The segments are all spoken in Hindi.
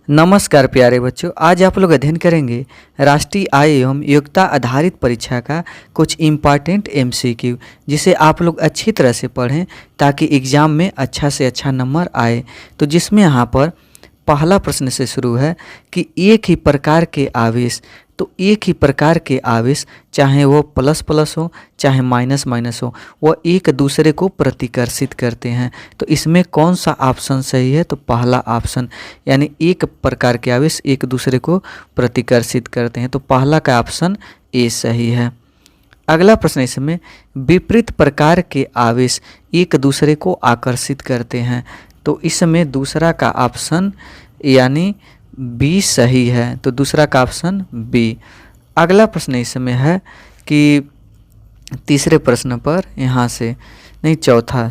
नमस्कार प्यारे बच्चों, आज आप लोग अध्ययन करेंगे राष्ट्रीय आय एवं योग्यता आधारित परीक्षा का कुछ इम्पॉर्टेंट एमसीक्यू, जिसे आप लोग अच्छी तरह से पढ़ें ताकि एग्ज़ाम में अच्छा से अच्छा नंबर आए। तो जिसमें यहाँ पर पहला प्रश्न से शुरू है कि एक ही प्रकार के आवेश, तो एक ही प्रकार के आवेश चाहे वो प्लस प्लस हो चाहे माइनस माइनस हो, वह एक दूसरे को प्रतिकर्षित करते हैं। तो इसमें कौन सा ऑप्शन सही है? तो पहला ऑप्शन, यानी एक प्रकार के आवेश एक दूसरे को प्रतिकर्षित करते हैं। तो पहला का ऑप्शन ए सही है। अगला प्रश्न इसमें विपरीत प्रकार के आवेश एक दूसरे को आकर्षित करते हैं। तो इसमें दूसरा का ऑप्शन यानी बी सही है। तो दूसरा का ऑप्शन बी। अगला प्रश्न इसमें है कि तीसरे प्रश्न पर यहाँ से नहीं, चौथा,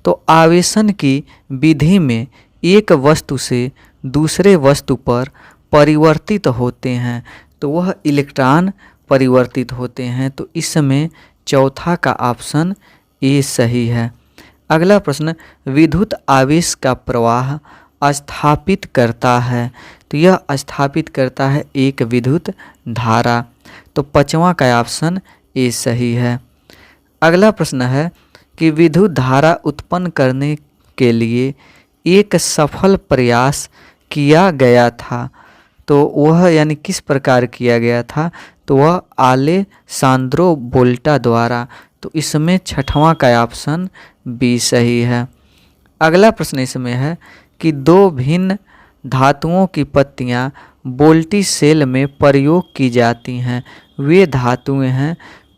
तो आवेशन की विधि में एक वस्तु से दूसरे वस्तु पर परिवर्तित होते हैं, तो वह इलेक्ट्रॉन परिवर्तित होते हैं। तो इसमें चौथा का ऑप्शन ए सही है। अगला प्रश्न विद्युत आवेश का प्रवाह स्थापित करता है, तो यह स्थापित करता है एक विद्युत धारा। तो पांचवा का ऑप्शन ए सही है। अगला प्रश्न है कि विद्युत धारा उत्पन्न करने के लिए एक सफल प्रयास किया गया था, तो वह यानी किस प्रकार किया गया था? तो वह अलेसांद्रो वोल्टा द्वारा। तो इसमें छठवां का ऑप्शन बी सही है। अगला प्रश्न इसमें है कि दो भिन्न धातुओं की पत्तियां वोल्टी सेल में प्रयोग की जाती हैं, वे धातुएं हैं,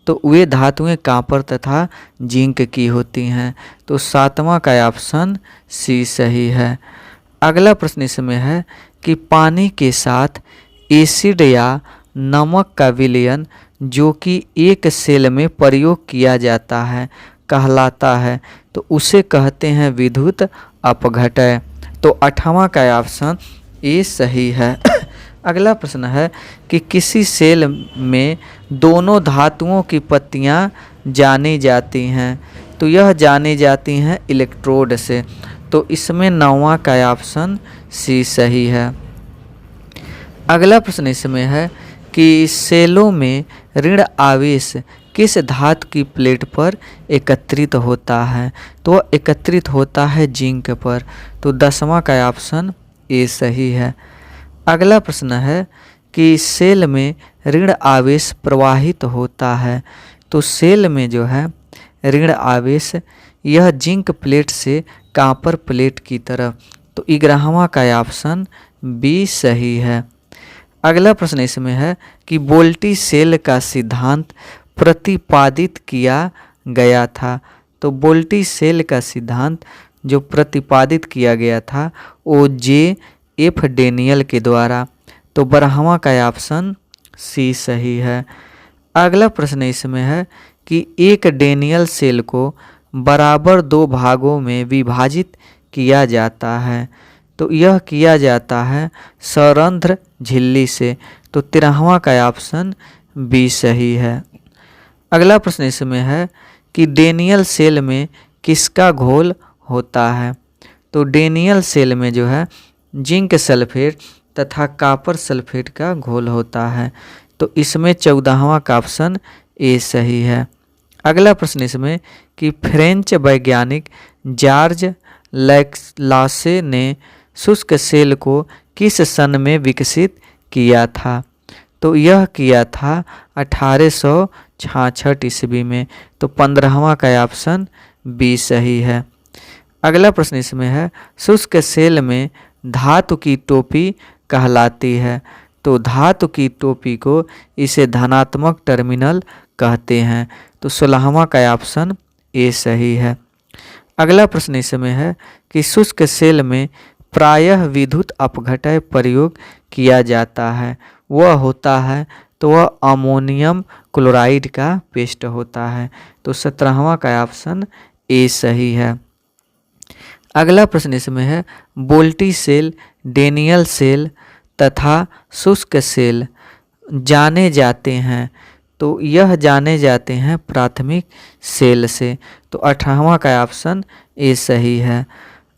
तो वे धातुएं कॉपर तथा जिंक की होती हैं। तो सातवां का ऑप्शन सी सही है। अगला प्रश्न इसमें है कि पानी के साथ एसिड या नमक का विलयन जो कि एक सेल में प्रयोग किया जाता है कहलाता है, तो उसे कहते हैं विद्युत अपघटय। तो आठवां का ऑप्शन ए सही है। अगला प्रश्न है कि किसी सेल में दोनों धातुओं की पत्तियां जानी जाती हैं, तो यह जानी जाती हैं इलेक्ट्रोड से। तो इसमें नौवां का ऑप्शन सी सही है। अगला प्रश्न इसमें है कि सेलों में ऋण आवेश किस धातु की प्लेट पर एकत्रित होता है? तो वह एकत्रित होता है जिंक पर। तो 10वां का ऑप्शन ए सही है। अगला प्रश्न है कि सेल में ऋण आवेश प्रवाहित होता है, तो सेल में जो है ऋण आवेश यह जिंक प्लेट से कॉपर प्लेट की तरफ। तो 11वां का ऑप्शन बी सही है। अगला प्रश्न इसमें है कि वोल्टी सेल का सिद्धांत प्रतिपादित किया गया था, तो वोल्टी सेल का सिद्धांत जो प्रतिपादित किया गया था वो जे एफ डेनियल के द्वारा। तो 12वां का ऑप्शन सी सही है। अगला प्रश्न इसमें है कि एक डेनियल सेल को बराबर दो भागों में विभाजित किया जाता है, तो यह किया जाता है सरंध्र झिल्ली से। तो 13वां का ऑप्शन बी सही है। अगला प्रश्न इसमें है कि डेनियल सेल में किसका घोल होता है? तो डेनियल सेल में जो है जिंक सल्फेट तथा कॉपर सल्फेट का घोल होता है। तो इसमें 14वां का ऑप्शन ए सही है। अगला प्रश्न इसमें कि फ्रेंच वैज्ञानिक जॉर्ज लासे ने शुष्क सेल को किस सन में विकसित किया था? तो यह किया था 1866 ईस्वी में। तो 15वां का ऑप्शन बी सही है। अगला प्रश्न इसमें है शुष्क सेल में धातु की टोपी कहलाती है, तो धातु की टोपी को इसे धनात्मक टर्मिनल कहते हैं। तो 16वां का ऑप्शन ए सही है। अगला प्रश्न इसमें है कि शुष्क सेल में प्रायः विद्युत अपघटय प्रयोग किया जाता है, वह होता है, तो वह अमोनियम क्लोराइड का पेस्ट होता है। तो 17वां का ऑप्शन ए सही है। अगला प्रश्न इसमें है वोल्टी सेल, डेनियल सेल तथा शुष्क सेल जाने जाते हैं, तो यह जाने जाते हैं प्राथमिक सेल से। तो 18वां का ऑप्शन ए सही है।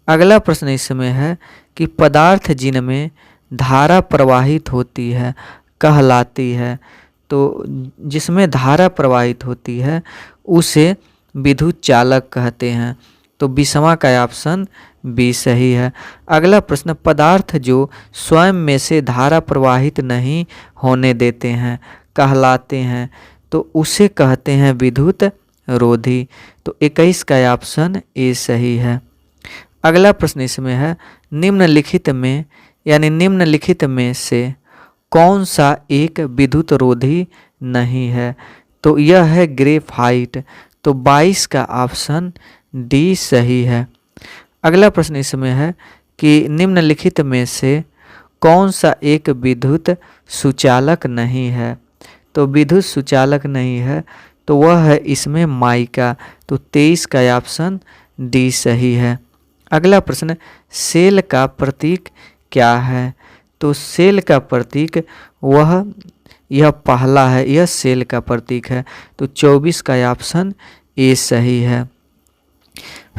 अगला प्रश्न इसमें है कि पदार्थ जिनमें धारा प्रवाहित होती है कहलाती है। तो जिसमें धारा प्रवाहित होती है उसे विद्युत चालक कहते हैं। तो 20वां का ऑप्शन बी सही है। अगला प्रश्न, पदार्थ जो स्वयं में से धारा प्रवाहित नहीं होने देते हैं कहलाते हैं, तो उसे कहते हैं विद्युत रोधी। तो 21 का ऑप्शन ए सही है। अगला प्रश्न इसमें है, निम्नलिखित में से कौन सा एक विद्युत रोधी नहीं है? तो यह है ग्रेफाइट। तो 22 का ऑप्शन डी सही है। अगला प्रश्न इसमें है कि निम्नलिखित में से कौन सा एक विद्युत सुचालक नहीं है? तो विद्युत सुचालक नहीं है तो वह है इसमें माइका। तो 23 का ऑप्शन डी सही है। अगला प्रश्न, सेल का प्रतीक क्या है? तो सेल का प्रतीक यह पहला है, यह सेल का प्रतीक है। तो 24 का ऑप्शन ए सही है।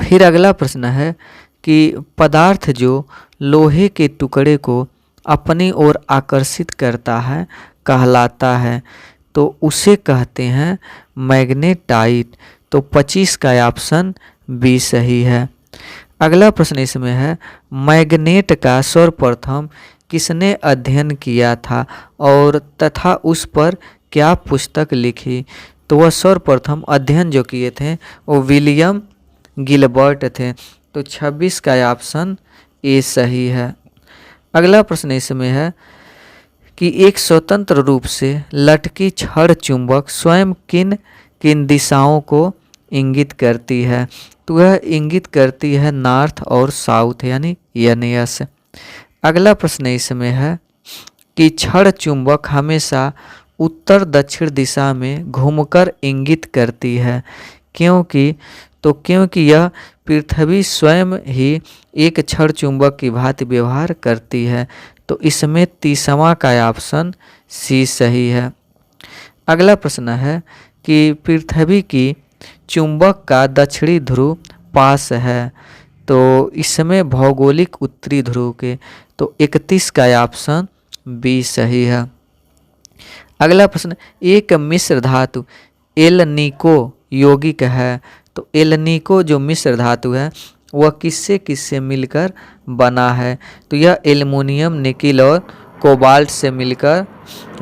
फिर अगला प्रश्न है कि पदार्थ जो लोहे के टुकड़े को अपनी ओर आकर्षित करता है कहलाता है, तो उसे कहते हैं मैग्नेटाइट। तो 25 का ऑप्शन बी सही है। अगला प्रश्न इसमें है, मैग्नेट का सर्वप्रथम किसने अध्ययन किया था और तथा उस पर क्या पुस्तक लिखी? तो वह सर्वप्रथम अध्ययन जो किए थे वो विलियम गिलबर्ट थे। तो 26 का ऑप्शन ए सही है। अगला प्रश्न इसमें है कि एक स्वतंत्र रूप से लटकी छड़ चुंबक स्वयं किन किन दिशाओं को इंगित करती है? तो यह इंगित करती है नॉर्थ और साउथ यानी यस। अगला प्रश्न इसमें है कि छड़ चुंबक हमेशा उत्तर दक्षिण दिशा में घूमकर इंगित करती है क्योंकि यह पृथ्वी स्वयं ही एक छड़ चुंबक की भांति व्यवहार करती है। तो इसमें 30वां का ऑप्शन सी सही है। अगला प्रश्न है कि पृथ्वी की चुंबक का दक्षिणी ध्रुव पास है, तो इसमें भौगोलिक उत्तरी ध्रुव के। तो 31 का ऑप्शन बी सही है। अगला प्रश्न, एक मिश्र धातु एलनीको यौगिक है। तो एलनीको जो मिश्र धातु है वह किससे मिलकर बना है? तो यह एल्युमिनियम, निकिल और कोबाल्ट से मिलकर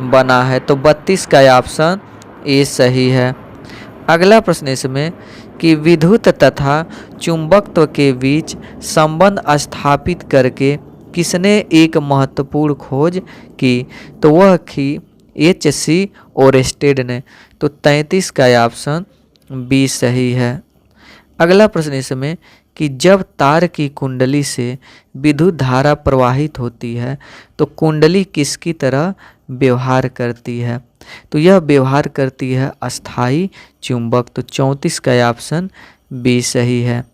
बना है। तो 32 का ऑप्शन ए सही है। अगला प्रश्न इसमें कि विद्युत तथा चुंबकत्व के बीच संबंध स्थापित करके किसने एक महत्वपूर्ण खोज की? तो वह की H.C. ओरेस्टेड ने। तो 33 का ऑप्शन बी सही है। अगला प्रश्न इसमें कि जब तार की कुंडली से विद्युत धारा प्रवाहित होती है तो कुंडली किसकी तरह व्यवहार करती है? तो यह व्यवहार करती है अस्थाई चुंबक। तो 34 का ऑप्शन बी सही है।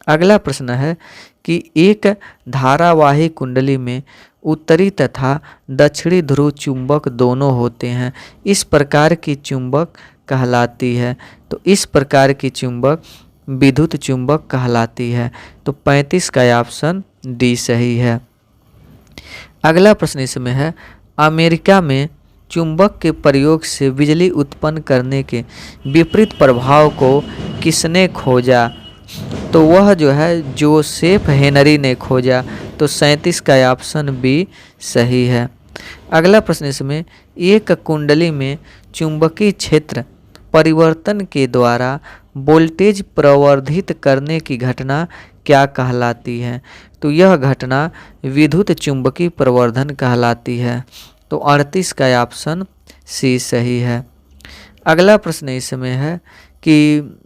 अगला प्रश्न है कि एक धारावाही कुंडली में उत्तरी तथा दक्षिणी ध्रुव चुंबक दोनों होते हैं, इस प्रकार की चुंबक कहलाती है। तो इस प्रकार की चुंबक विद्युत चुंबक कहलाती है। तो 35 का ऑप्शन डी सही है। अगला प्रश्न इसमें है, अमेरिका में चुंबक के प्रयोग से बिजली उत्पन्न करने के विपरीत प्रभाव को किसने खोजा? तो वह जो है जोसेफ हेनरी ने खोजा। तो 37 का ऑप्शन बी सही है। अगला प्रश्न इसमें, एक कुंडली में चुंबकीय क्षेत्र परिवर्तन के द्वारा वोल्टेज प्रवर्धित करने की घटना क्या कहलाती है? तो यह घटना विद्युत चुंबकीय प्रवर्धन कहलाती है। तो 38 का ऑप्शन सी सही है। अगला प्रश्न इसमें है कि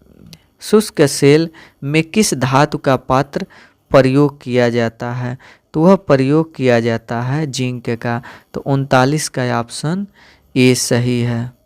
शुष्क सेल में किस धातु का पात्र प्रयोग किया जाता है? तो वह प्रयोग किया जाता है जिंक का। तो 39 का ऑप्शन ए सही है।